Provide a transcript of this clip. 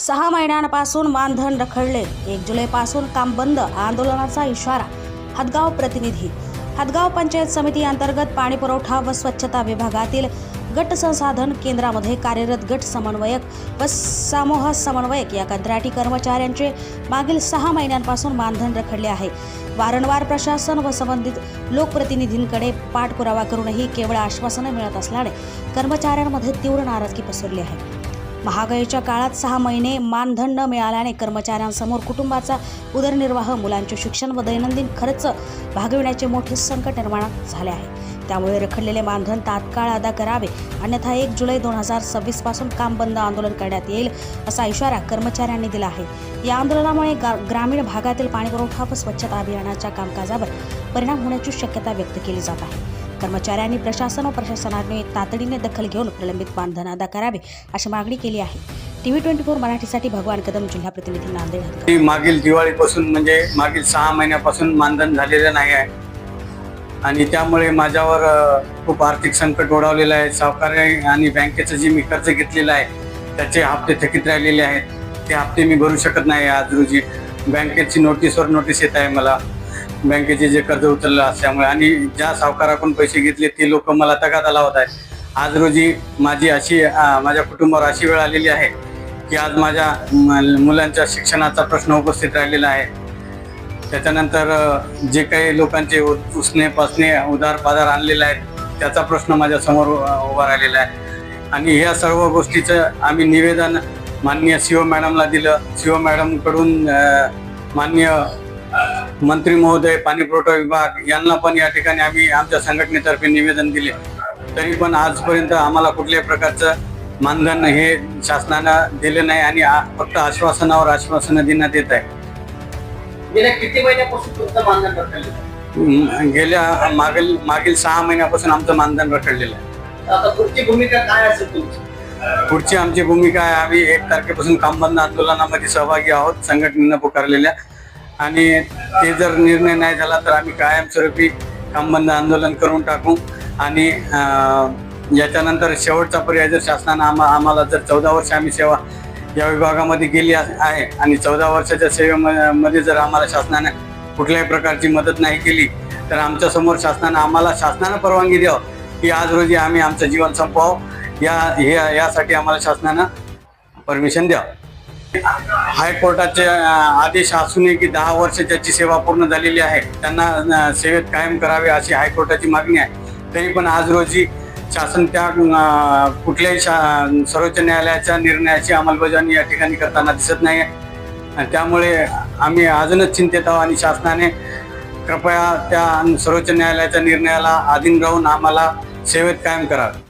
6 महिन्यांपासून मानधन रखडले, 1 जुलैपासून काम बंद, आंदोलनाचा इशारा. हदगाव प्रतिनिधी. हदगाव पंचायत समिती अंतर्गत पाणी पुरवठा व स्वच्छता विभागातील गट संसाधन केंद्रामध्ये कार्यरत गट समन्वयक व समूह समन्वयक या कंत्राटी कर्मचाऱ्यांचे मागील 6 महिन्यांपासून मानधन रखडले आहे. वारंवार प्रशासन व संबंधित लोकप्रतिनिधींकडे पाठपुरावा करूनही केवळ आश्वासने मिळत असल्याने कर्मचाऱ्यांमध्ये तीव्र नाराजगी पसरली आहे. महागाईच्या काळात 6 महिने मानधन न मिळाल्याने कर्मचाऱ्यांसमोर कुटुंबाचा उदरनिर्वाह, मुलांचे शिक्षण व दैनंदिन खर्च भागविण्याचे मोठे संकट निर्माण झाले आहे. त्यामुळे रखडलेले मानधन तात्काळ अदा करावे, अन्यथा 1 जुलै 2026 पासून काम बंद आंदोलन करण्यात येईल असा इशारा कर्मचाऱ्यांनी दिला आहे. या आंदोलनामुळे ग्रामीण भागातील पाणीपुरवठा व स्वच्छता अभियानाच्या कामकाजावर परिणाम होण्याची शक्यता व्यक्त केली जात आहे. कर्मचाऱ्यांनी प्रशासन व प्रशासनाने तातडीने दखल घेऊन प्रलंबित मानधन अदा करावे अशी मागणी केली आहे. TV 24 मराठीसाठी भगवान कदम, जिल्हा प्रतिनिधी, नांदेड. मागील दिवाळीपासून म्हणजे मागील 6 महिन्यापासून मानधन झालेलं नाही आहे आणि त्यामुळे माझ्यावर खूप आर्थिक संकट ओढावलेलं आहे. सावकारी आणि बँकेचं जे मी कर्ज घेतलेलं आहे त्याचे हप्ते थकीत राहिलेले आहेत. ते हप्ते मी भरू शकत नाही. आज रोजी बँकेची नोटीसवर नोटीस येत आहे मला, बँकेचे जे कर्ज उचललं असल्यामुळे, आणि ज्या सावकाराकडून पैसे घेतले ते लोक मला तगादा लावत आहेत. आज रोजी माझ्या कुटुंबावर अशी वेळ आलेली आहे की आज माझ्या मुलांच्या शिक्षणाचा प्रश्न उपस्थित राहिलेला आहे. त्याच्यानंतर जे काही लोकांचे उसने पासने उधार पाधार आणलेले आहेत त्याचा प्रश्न माझ्यासमोर उभा राहिलेला आहे. आणि ह्या सर्व गोष्टीचं आम्ही निवेदन माननीय CO मॅडमला दिलं. CO मॅडमकडून माननीय मंत्री महोदय, पाणी पुरवठा विभाग यांना पण या ठिकाणी आम्ही आमच्या संघटनेतर्फे निवेदन दिले. तरी पण आजपर्यंत आम्हाला कुठल्याही प्रकारचं मानधन हे शासनानं दिले नाही आणि फक्त आश्वासनं देण्यात येत आहे. गेल्या किती महिन्यापासून तुमचं मानधन रखडलेलं? गेल्या मागील 6 महिन्यापासून आमचं मानधन रखडलेलं आहे. आता पुढची भूमिका काय असेल तुमची? पुढची आमची भूमिका आहे, आम्ही 1 तारखेपासून काम बंद आंदोलनामध्ये सहभागी आहोत संघटनेनं पुकारलेल्या. आणि ते जर निर्णय नाही झाला तर आम्ही कायमस्वरूपी काम बंद आंदोलन करून टाकू. आणि याच्यानंतर शेवटचा पर्याय जर शासनानं आम्हाला जर 14 वर्ष आम्ही सेवा या विभागामध्ये गेली आहे आणि 14 वर्षाच्या सेवेमध्ये जर आम्हाला शासनाने कुठल्याही प्रकारची मदत नाही केली तर आमच्या समोर शासनानं परवानगी द्यावं की आज रोजी आम्ही आमचं जीवन संपवावं, यासाठी आम्हाला शासनानं परमिशन द्यावं. हायकोर्टाचे आदेश असूनही की 10 वर्ष त्याची सेवा पूर्ण झालेली आहे, त्यांना सेवेत कायम करावे अशी हायकोर्टाची मागणी आहे. तरी पण आज रोजी शासन त्या कुठल्याही सर्वोच्च न्यायालयाच्या निर्णयाची अंमलबजावणी या ठिकाणी करताना दिसत नाही आहे. त्यामुळे आम्ही अजूनच चिंतेत आहोत आणि शासनाने कृपया त्या सर्वोच्च न्यायालयाच्या निर्णयाला अधीन राहून आम्हाला सेवेत कायम करावे.